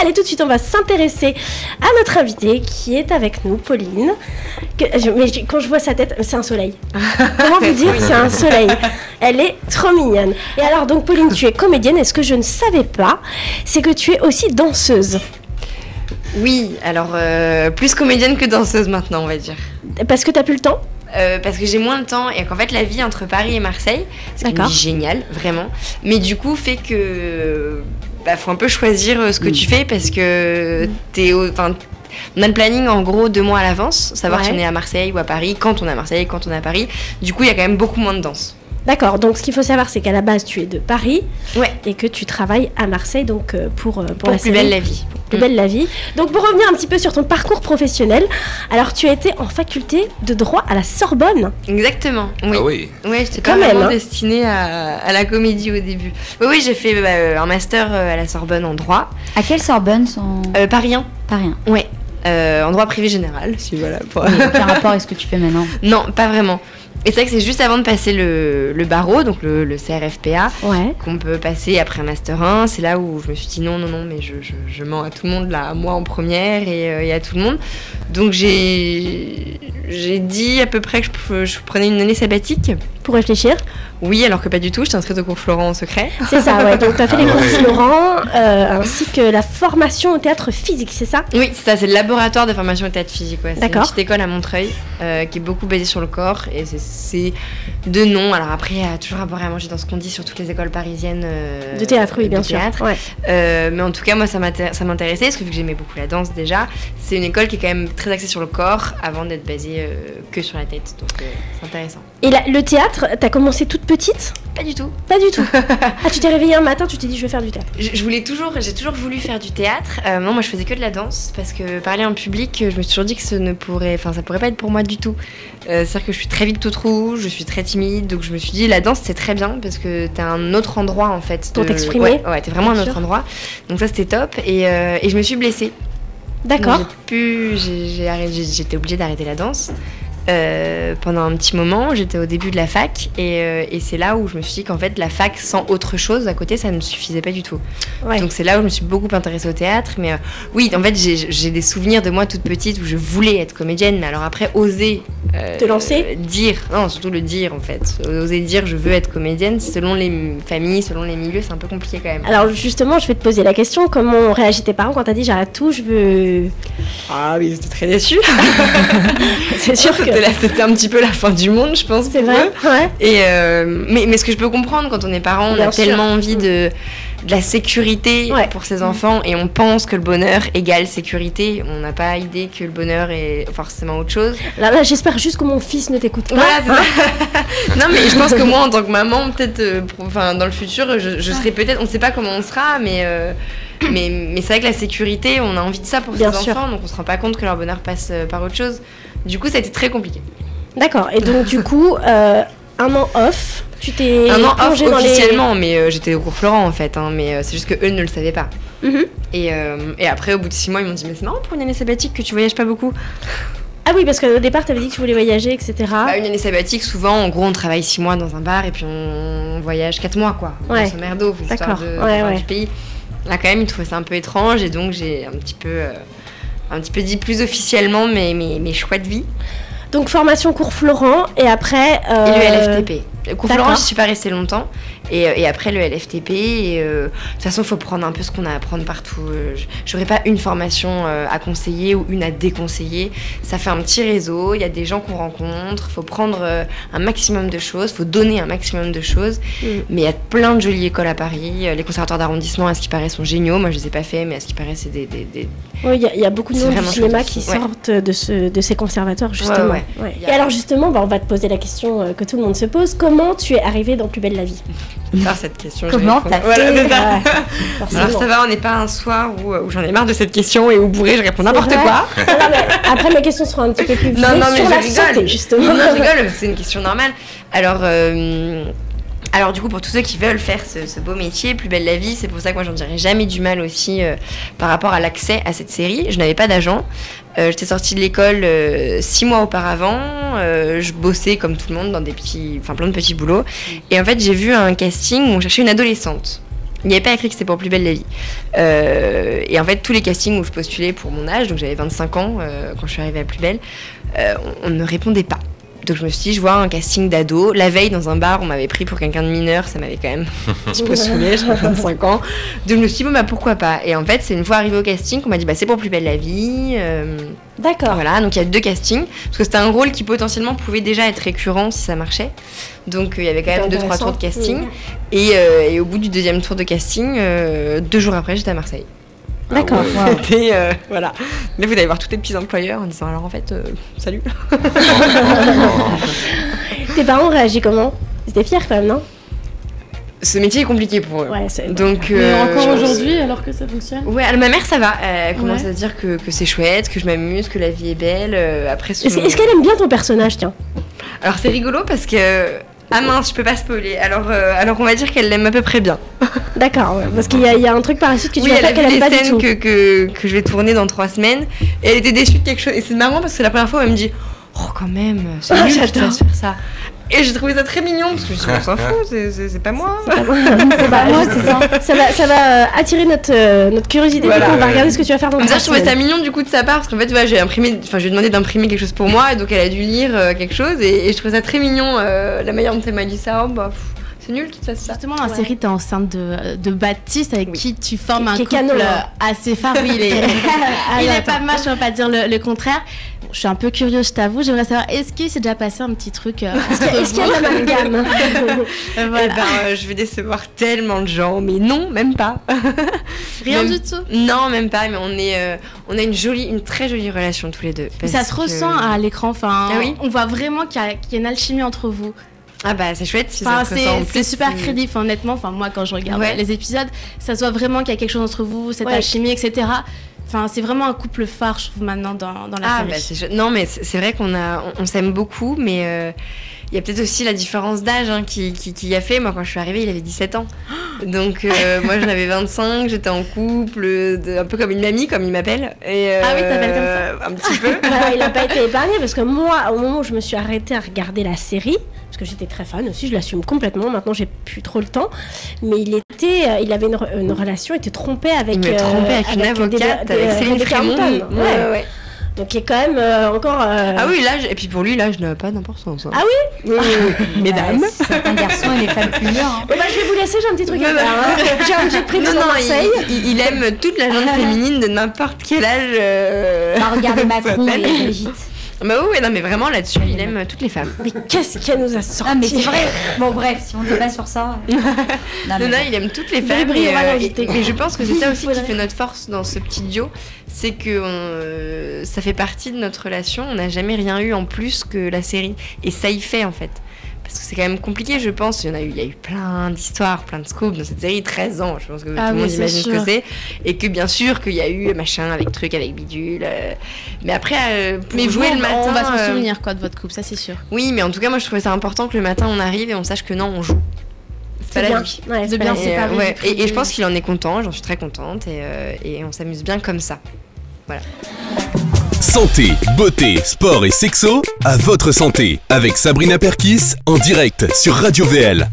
Allez, tout de suite, on va s'intéresser à notre invitée qui est avec nous, Pauline. Quand je vois sa tête, c'est un soleil. Comment vous dire, c'est un soleil. Elle est trop mignonne. Et alors, donc, Pauline, tu es comédienne. Et ce que je ne savais pas, c'est que tu es aussi danseuse. Oui, alors plus comédienne que danseuse maintenant, on va dire. Parce que tu n'as plus le temps ? Parce que j'ai moins de temps et qu'en fait la vie entre Paris et Marseille, c'est une vie géniale, vraiment. Mais du coup, fait que faut un peu choisir ce que tu fais parce que on a le planning en gros 2 mois à l'avance, savoir si on est à Marseille ou à Paris, quand on est à Marseille, quand on est à Paris. Du coup, il y a quand même beaucoup moins de danse. D'accord, donc ce qu'il faut savoir, c'est qu'à la base, tu es de Paris et que tu travailles à Marseille donc pour la série. Plus belle la vie. Plus belle la vie. Donc pour revenir un petit peu sur ton parcours professionnel, alors tu as été en faculté de droit à la Sorbonne. Exactement, oui. Ah oui. Ouais, j'étais pas vraiment destinée à la comédie au début. Oui, j'ai fait un master à la Sorbonne en droit. À quelle Sorbonne Paris 1. Paris 1. Ouais. En droit privé général, si voilà. Quel rapport est-ce que tu fais maintenant ? Non, pas vraiment. Et c'est vrai que c'est juste avant de passer le barreau, donc le CRFPA, qu'on peut passer après Master 1. C'est là où je me suis dit non, mais je mens à tout le monde, là, moi en première et à tout le monde. Donc j'ai dit à peu près que je prenais une année sabbatique. Pour réfléchir ? Oui, alors que pas du tout, j'étais inscrite au cours Florent en secret. C'est ça, ouais. Donc tu as fait les cours Florent, ainsi que la formation au théâtre physique, c'est ça ? Oui, c'est ça, c'est le laboratoire de formation au théâtre physique. Ouais. C'est une D'accord. petite école à Montreuil qui est beaucoup basée sur le corps et c'est de nom. Alors après, il y a toujours à boire et à manger dans ce qu'on dit sur toutes les écoles parisiennes de théâtre, oui, bien sûr. Ouais. Mais en tout cas, moi, ça m'intéressait parce que vu que j'aimais beaucoup la danse déjà, c'est une école qui est quand même très axée sur le corps avant d'être basée que sur la tête. Donc c'est intéressant. Et le théâtre, t'as commencé toute petite ? Pas du tout. Pas du tout. Ah, tu t'es réveillée un matin, tu t'es dit je vais faire du théâtre. J'ai toujours voulu faire du théâtre. Non, moi je faisais que de la danse parce que parler en public, je me suis toujours dit que ça pourrait pas être pour moi du tout. C'est-à-dire que je suis très vite toute rouge, je suis très timide, donc je me suis dit la danse c'est très bien parce que t'as un autre endroit en fait. Pour t'exprimer. Ouais, t'es vraiment un autre endroit. Donc ça c'était top et je me suis blessée. D'accord. J'étais obligée d'arrêter la danse. Pendant un petit moment, j'étais au début de la fac et c'est là où je me suis dit qu'en fait la fac sans autre chose à côté ça ne me suffisait pas du tout. Donc c'est là où je me suis beaucoup intéressée au théâtre, mais oui en fait j'ai des souvenirs de moi toute petite où je voulais être comédienne, mais alors après oser te lancer, surtout le dire en fait, oser dire je veux être comédienne selon les familles, selon les milieux, c'est un peu compliqué quand même. Alors justement je vais te poser la question, comment ont réagi tes parents quand t'as dit j'arrête tout, je veux... Ah oui, j'étais très déçue. C'est sûr que c'était un petit peu la fin du monde, je pense. C'est vrai, ouais. Et mais ce que je peux comprendre, quand on est parent, on a tellement envie de la sécurité pour ses enfants et on pense que le bonheur égale sécurité. On n'a pas idée que le bonheur est forcément autre chose. Là j'espère juste que mon fils ne t'écoute pas. Voilà, c'est ça. Non, mais je pense que moi, en tant que maman, peut-être, dans le futur, je serai peut-être, on ne sait pas comment on sera, mais c'est vrai que la sécurité, on a envie de ça pour ses enfants, donc on se rend pas compte que leur bonheur passe par autre chose. Du coup, ça a été très compliqué. D'accord. Et donc, du coup, un an off, tu t'es plongée dans officiellement, mais j'étais au cours Florent, en fait. Mais c'est juste qu'eux ne le savaient pas. Et après, au bout de 6 mois, ils m'ont dit « Mais c'est marrant pour une année sabbatique que tu voyages pas beaucoup ». Ah oui, parce qu'au départ, tu avais dit que tu voulais voyager, etc. Une année sabbatique, souvent, en gros, on travaille 6 mois dans un bar et puis on voyage 4 mois, quoi. Ouais. Grosso merdo, histoire de voir du pays. Là, quand même, ils trouvaient ça un peu étrange et donc j'ai un petit peu dit plus officiellement mes choix de vie. Donc formation cours Florent et après... Et le LFTP. Le cours Florent, je suis pas restée longtemps. Et après le LFTP. De toute façon, il faut prendre un peu ce qu'on a à prendre partout. J'aurais pas une formation à conseiller ou une à déconseiller. Ça fait un petit réseau, il y a des gens qu'on rencontre. Il faut prendre un maximum de choses, il faut donner un maximum de choses. Mais il y a plein de jolies écoles à Paris. Les conservatoires d'arrondissement, à ce qui paraît, sont géniaux. Moi, je les ai pas fait, mais à ce qui paraît, c'est des... Oui, il y a beaucoup de noms du cinéma qui sortent de ces conservatoires, justement. Ouais. Et alors, justement, on va te poser la question que tout le monde se pose. Comment tu es arrivée dans Plus belle la vie ? Cette question. Comment t'as fait Alors ça va, on n'est pas un soir où j'en ai marre de cette question et où bourré je réponds n'importe quoi. Non, mais après mes questions seront un petit peu plus non, mais sur je la rigole. santé, justement. Non, je rigole, c'est une question normale. Alors du coup, pour tous ceux qui veulent faire ce beau métier, Plus belle la vie, c'est pour ça que moi j'en dirais jamais du mal aussi par rapport à l'accès à cette série. Je n'avais pas d'agent. J'étais sortie de l'école 6 mois auparavant. Je bossais comme tout le monde dans plein de petits boulots. Et en fait, j'ai vu un casting où on cherchait une adolescente. Il n'y avait pas écrit que c'était pour Plus belle la vie. Et en fait, tous les castings où je postulais pour mon âge, donc j'avais 25 ans quand je suis arrivée à Plus belle, on ne me répondait pas. Donc je me suis dit, je vois un casting d'ado. La veille, dans un bar, on m'avait pris pour quelqu'un de mineur. Ça m'avait quand même un petit peu saoulée, j'avais 25 ans. Donc je me suis dit, bon, pourquoi pas. Et en fait, c'est une fois arrivée au casting qu'on m'a dit, c'est pour Plus belle la vie. D'accord. Voilà, donc il y a 2 castings. Parce que c'était un rôle qui potentiellement pouvait déjà être récurrent si ça marchait. Donc il y avait quand même 2-3 tours de casting. Et au bout du 2e tour de casting, 2 jours après, j'étais à Marseille. D'accord. C'était voilà. Mais vous allez voir tous les petits employeurs en disant alors en fait salut. Tes parents ont réagi comment? Ils étaient fiers quand même, non? Ce métier est compliqué pour eux. Ouais, c'est... Donc encore aujourd'hui alors que ça fonctionne. Ouais, alors, ma mère ça va. Elle commence à se dire que c'est chouette, que je m'amuse, que la vie est belle. Après. Est-ce qu'elle aime bien ton personnage, tiens? Alors c'est rigolo parce que ah mince, je peux pas spoiler. Alors on va dire qu'elle l'aime à peu près bien. D'accord, ouais, parce qu'il y a un truc par la suite que tu vas faire qu'elle aime pas du tout. Que je vais tourner dans 3 semaines et elle était déçue de quelque chose. Et c'est marrant parce que c'est la première fois où elle me dit oh quand même, c'est nul que tu fasses faire ça. Et j'ai trouvé ça très mignon parce que je me suis dit on s'en fout, c'est pas moi. C'est pas moi, c'est ça. Ça va attirer notre curiosité. Voilà, on va regarder ce que tu vas faire dans 3 semaines. Je trouvais ça mignon du coup de sa part parce qu'en fait je lui ai demandé d'imprimer quelque chose pour moi et donc elle a dû lire quelque chose et je trouvais ça très mignon la manière dont elle m'a dit ça. C'est nul qu'il fasse ça. Justement, dans la série, t'es enceinte de Baptiste avec qui tu formes un couple assez phare. Oui, il est pas mal, je ne vais pas dire le contraire. Bon, je suis un peu curieuse, je t'avoue. J'aimerais savoir, est-ce qu'il s'est déjà passé un petit truc Est-ce qu'il y a de l'amalgame? Voilà. Je vais décevoir tellement de gens, mais non, même pas. Rien du tout? Non, même pas, mais on a une très jolie relation tous les deux. Ça se ressent à l'écran, on voit vraiment qu'il y a une alchimie entre vous. Ah bah c'est chouette, c'est super crédible, honnêtement. Moi quand je regarde les épisodes, ça se voit vraiment qu'il y a quelque chose entre vous, cette alchimie, etc. C'est vraiment un couple phare, je trouve, maintenant dans la série. Non, mais c'est vrai on s'aime beaucoup, mais il y a peut-être aussi la différence d'âge qui a fait. Moi, quand je suis arrivée, il avait 17 ans. Donc, moi, j'en avais 25, j'étais en couple, un peu comme une mamie, comme il m'appelle. Ah oui, t'appelles comme ça? Un petit peu. Il n'a pas été épargné, parce que moi, au moment où je me suis arrêtée à regarder la série, parce que j'étais très fan aussi, je l'assume complètement, maintenant j'ai plus trop le temps, mais il avait une relation, il était trompé avec... Il me trompait avec une avocate, avec Céline Frémont. Ouais. Donc il est quand même encore... Ah oui, l'âge, et puis pour lui, l'âge n'a pas d'importance. Hein. Ah oui, mesdames. Certains garçons et les femmes plus jeunes. Je vais vous laisser, j'ai un petit truc à faire. J'ai un jet privé dans Marseille. Il aime toute la gente féminine de n'importe quel âge. Regardez Macron et Brigitte. Bah oui, non mais vraiment là-dessus, il aime toutes les femmes. Mais qu'est-ce qu'elle nous a sorti? Ah mais c'est vrai. Bon bref, si on débat sur ça. Non, il aime toutes les femmes. Et je pense que c'est ça aussi qui fait notre force dans ce petit duo, c'est que ça fait partie de notre relation. On n'a jamais rien eu en plus que la série, et ça y fait en fait. Parce que c'est quand même compliqué, je pense. Il y a eu plein d'histoires, plein de scoops dans cette série, 13 ans, je pense que tout le monde imagine ce que c'est. Et que bien sûr qu'il y a eu machin avec truc, avec bidule. Mais après, pour jouer le matin... On va s'en souvenir de votre couple, ça c'est sûr. Oui, mais en tout cas, moi je trouvais ça important que le matin on arrive et on sache que non, on joue. C'est pas bien. la vie. Ouais, de bien séparer. Et je pense qu'il en est content, j'en suis très contente. Et on s'amuse bien comme ça. Voilà. Santé, beauté, sport et sexo, à votre santé, avec Sabrina Perkis en direct sur Radio VL.